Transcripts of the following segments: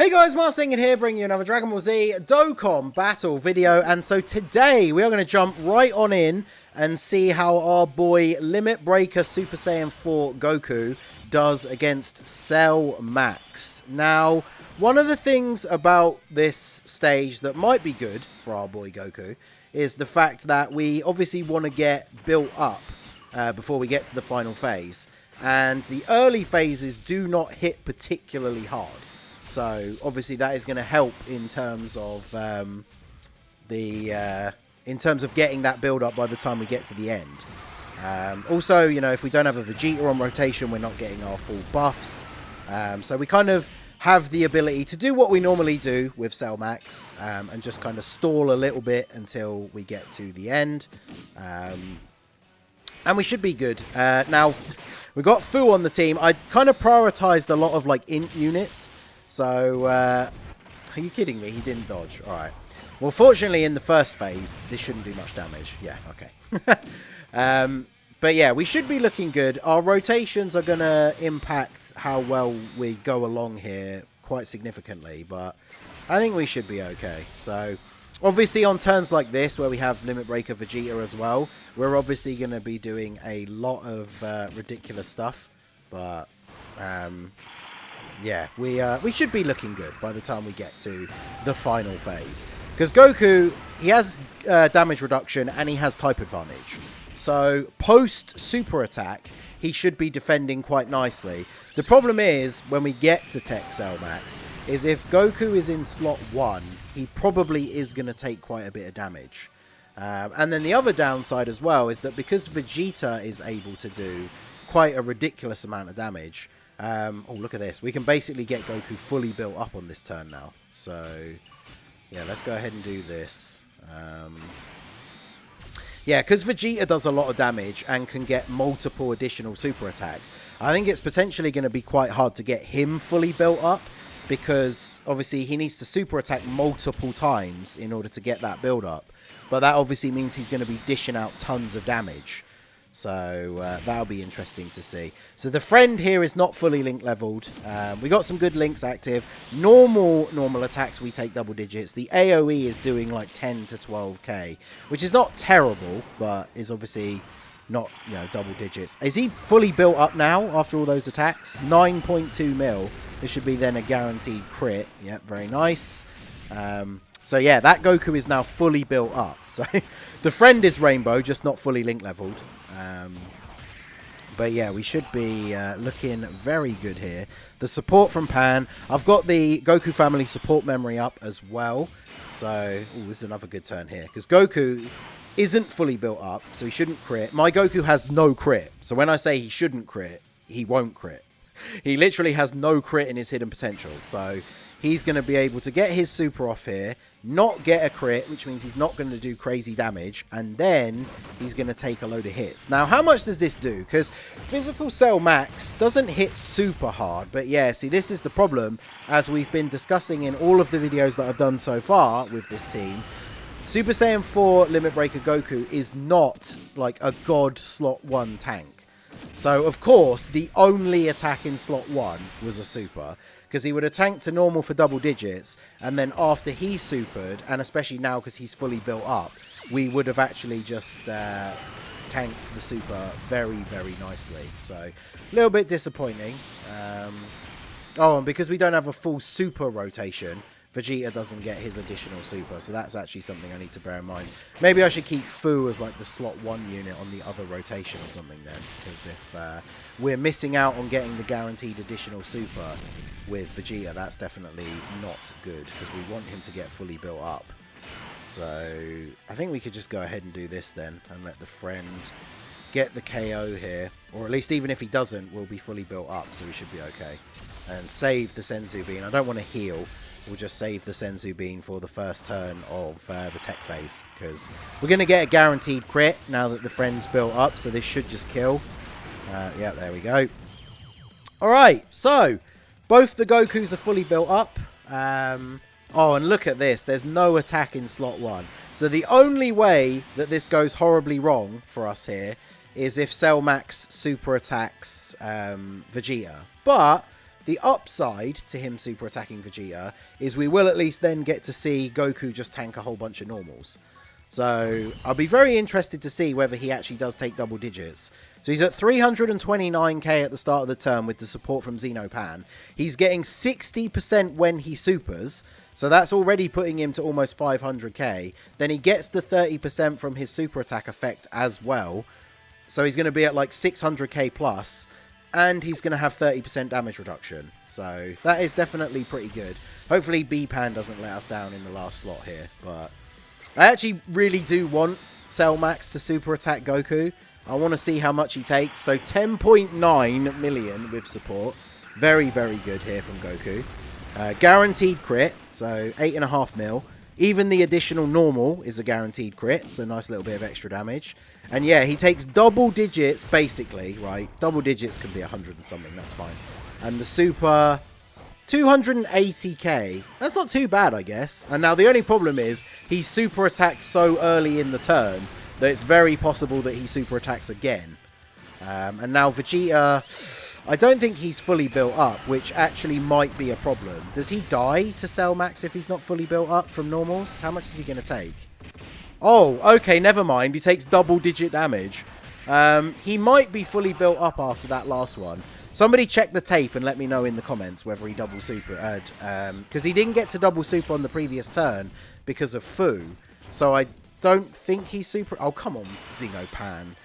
Hey guys, Marsing here, bringing you another Dragon Ball Z Dokkan battle video. And so today we are going to jump right on in and see how our boy Limit Breaker Super Saiyan 4 Goku does against Cell Max. Now, one of the things about this stage that might be good for our boy Goku is the fact that we obviously want to get built up before we get to the final phase. And the early phases do not hit particularly hard. So obviously that is going to help in terms of getting that build up by the time we get to the end. Also, you know, if we don't have a Vegeta on rotation, we're not getting our full buffs. So we kind of have the ability to do what we normally do with Cell Max and just kind of stall a little bit until we get to the end. And we should be good. Now, we've got Fu on the team. I kind of prioritized a lot of like int units. So, are you kidding me? He didn't dodge. All right. Well, fortunately, in the first phase, this shouldn't do much damage. Yeah, okay. But yeah, we should be looking good. Our rotations are going to impact how well we go along here quite significantly. But I think we should be okay. So, obviously, on turns like this, where we have Limit Breaker Vegeta as well, we're obviously going to be doing a lot of ridiculous stuff. But yeah, we should be looking good by the time we get to the final phase. Because Goku, he has damage reduction and he has type advantage. So post super attack, he should be defending quite nicely. The problem is, when we get to Tech Cell Max, is if Goku is in slot 1, he probably is going to take quite a bit of damage. And then the other downside as well is that because Vegeta is able to do quite a ridiculous amount of damage, oh, look at this. We can basically get Goku fully built up on this turn now. So, yeah, let's go ahead and do this. Yeah, because Vegeta does a lot of damage and can get multiple additional super attacks, I think it's potentially going to be quite hard to get him fully built up. Because, obviously, he needs to super attack multiple times in order to get that build up. But that obviously means he's going to be dishing out tons of damage. So that'll be interesting to see. So the friend here is not fully link leveled. We got some good links active. Normal attacks, we take double digits. The AoE is doing like 10 to 12k, which is not terrible, but is obviously not, you know, double digits. Is he fully built up now after all those attacks? 9.2 mil. This should be then a guaranteed crit. Yep, very nice. So yeah, that Goku is now fully built up. So the friend is Rainbow, just not fully link leveled. But yeah, we should be looking very good here. The support from Pan. I've got the Goku family support memory up as well. So, ooh, this is another good turn here. Because Goku isn't fully built up, so he shouldn't crit. My Goku has no crit. So when I say he shouldn't crit, he won't crit. He literally has no crit in his hidden potential. So he's going to be able to get his super off here, not get a crit, which means he's not going to do crazy damage, and then he's going to take a load of hits. Now, how much does this do? Because Physical Cell Max doesn't hit super hard, but yeah, see, this is the problem, as we've been discussing in all of the videos that I've done so far with this team. Super Saiyan 4 Limit Breaker Goku is not like a god slot 1 tank. So, of course, the only attack in slot 1 was a super, because he would have tanked to normal for double digits, and then after he supered, and especially now because he's fully built up, we would have actually just tanked the super very, very nicely. So, a little bit disappointing. Oh, and because we don't have a full super rotation, Vegeta doesn't get his additional super, so that's actually something I need to bear in mind. Maybe I should keep Fu as like the slot 1 unit on the other rotation or something then, because if we're missing out on getting the guaranteed additional super with Vegeta, that's definitely not good, because we want him to get fully built up. So I think we could just go ahead and do this then, and let the friend get the KO here, or at least even if he doesn't, we'll be fully built up, so we should be okay. And save the Senzu Bean. I don't want to heal. We'll just save the Senzu Bean for the first turn of the tech phase, because we're going to get a guaranteed crit now that the friend's built up, so this should just kill. Yeah, there we go. Alright, so both the Gokus are fully built up. Oh, and look at this. There's no attack in slot 1. So the only way that this goes horribly wrong for us here is if Cell Max super attacks Vegeta. But The upside to him super attacking Vegeta is we will at least then get to see Goku just tank a whole bunch of normals. So I'll be very interested to see whether he actually does take double digits. So he's at 329k at the start of the turn with the support from Xenopan. He's getting 60% when he supers. So that's already putting him to almost 500k. Then he gets the 30% from his super attack effect as well. So he's going to be at like 600k plus. And he's going to have 30% damage reduction. So that is definitely pretty good. Hopefully B-Pan doesn't let us down in the last slot here. But I actually really do want Cell Max to super attack Goku. I want to see how much he takes. So 10.9 million with support. Very, very good here from Goku. Guaranteed crit. So 8.5 mil. Even the additional normal is a guaranteed crit. So nice little bit of extra damage. And yeah, he takes double digits basically, right? Double digits can be 100 and something. That's fine. And the super... 280k. That's not too bad, I guess. And now the only problem is he super attacked so early in the turn that it's very possible that he super attacks again. And now Vegeta, I don't think he's fully built up, which actually might be a problem. Does he die to Cell Max if he's not fully built up from normals? How much is he going to take? Oh, okay, never mind. He takes double digit damage. He might be fully built up after that last one. Somebody check the tape and let me know in the comments whether he double supered. Because he didn't get to double super on the previous turn because of Fu. So I don't think he's super... Oh, come on, Xenopan.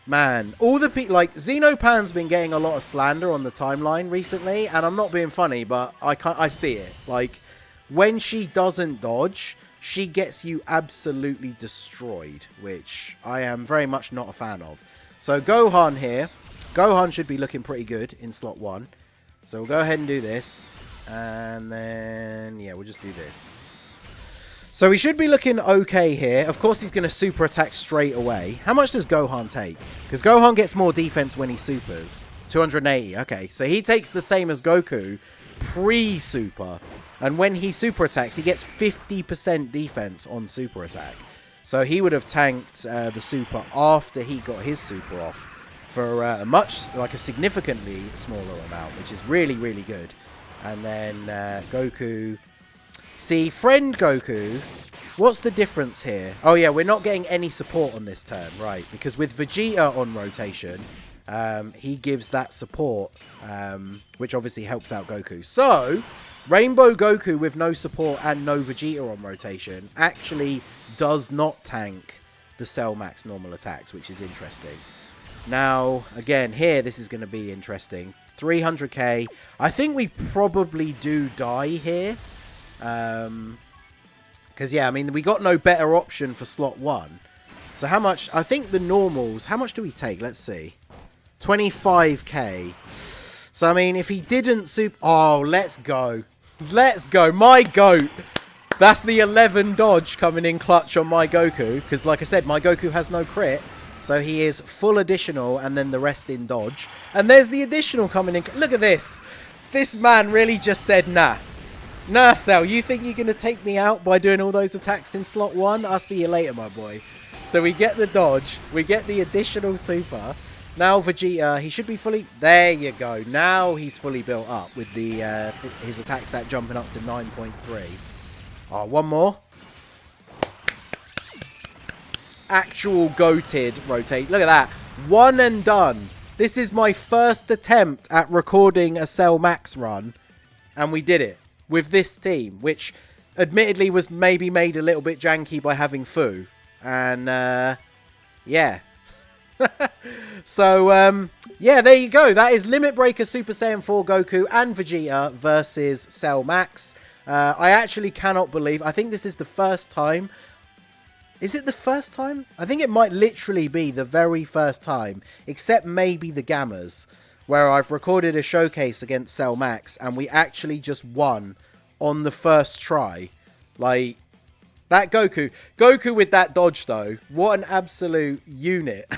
Man, all the people... Like, Xenopan's been getting a lot of slander on the timeline recently. And I'm not being funny, but I see it. Like, when she doesn't dodge, she gets you absolutely destroyed. Which I am very much not a fan of. So Gohan here... Gohan should be looking pretty good in slot 1. So we'll go ahead and do this. And then, yeah, we'll just do this. So he should be looking okay here. Of course, he's going to super attack straight away. How much does Gohan take? Because Gohan gets more defense when he supers. 280. Okay, so he takes the same as Goku pre-super. And when he super attacks, he gets 50% defense on super attack. So he would have tanked the super after he got his super off. For a significantly smaller amount, which is really, really good. And then Goku. See, friend Goku, what's the difference here? Oh, yeah, we're not getting any support on this turn, right? Because with Vegeta on rotation, he gives that support, which obviously helps out Goku. So, Rainbow Goku with no support and no Vegeta on rotation actually does not tank the Cell Max normal attacks, which is interesting. Now, again, here, this is going to be interesting. 300k. I think we probably do die here. Because, yeah, I mean, we got no better option for slot 1. So how much... I think the normals... How much do we take? Let's see. 25k. So, I mean, if he didn't super... Oh, let's go. Let's go. My GOAT. That's the 11 dodge coming in clutch on my Goku. Because, like I said, my Goku has no crit. So he is full additional and then the rest in dodge. And there's the additional coming in. Look at this. This man really just said, nah. Nah, Cell, you think you're going to take me out by doing all those attacks in slot 1? I'll see you later, my boy. So we get the dodge. We get the additional super. Now Vegeta, he should be fully... There you go. Now he's fully built up with the his attack stat jumping up to 9.3. Oh, one more. Actual goated rotate. Look at that. One and done. This is my first attempt at recording a Cell Max run. And we did it. With this team. Which, admittedly, was maybe made a little bit janky by having Fu. And, yeah. So, yeah, there you go. That is Limit Breaker Super Saiyan 4 Goku and Vegeta versus Cell Max. I actually cannot believe... I think this is the first time... Is it the first time? I think it might literally be the very first time, except maybe the Gammas, where I've recorded a showcase against Cell Max, and we actually just won on the first try. Like, that Goku. Goku with that dodge, though. What an absolute unit.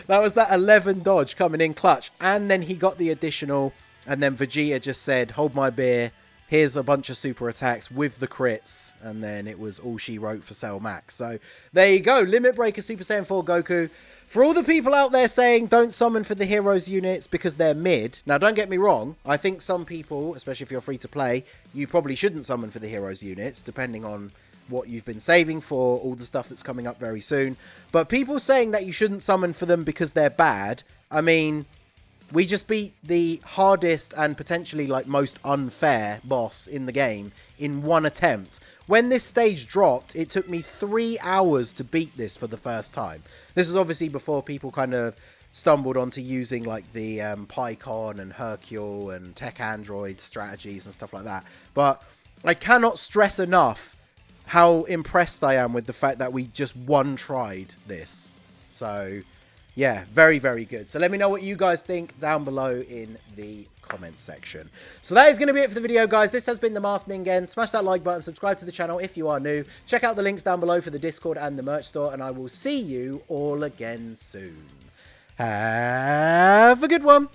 That was that 11 dodge coming in clutch, and then he got the additional, and then Vegeta just said, hold my beer, here's a bunch of super attacks with the crits, and then it was all she wrote for Cell Max. So there you go, Limit Breaker Super Saiyan 4 Goku. For all the people out there saying don't summon for the heroes units because they're mid, now don't get me wrong, I think some people, especially if you're free to play, you probably shouldn't summon for the heroes units, depending on what you've been saving for, all the stuff that's coming up very soon. But people saying that you shouldn't summon for them because they're bad, I mean, we just beat the hardest and potentially like most unfair boss in the game in one attempt. When this stage dropped, it took me 3 hours to beat this for the first time. This was obviously before people kind of stumbled onto using like the PyCon and Hercule and Tech Android strategies and stuff like that. But I cannot stress enough how impressed I am with the fact that we just one-tried this. So yeah, very, very good. So let me know what you guys think down below in the comments section. So that is going to be it for the video, guys. This has been the Masked Ningen. Smash that like button, subscribe to the channel if you are new. Check out the links down below for the Discord and the merch store, and I will see you all again soon. Have a good one.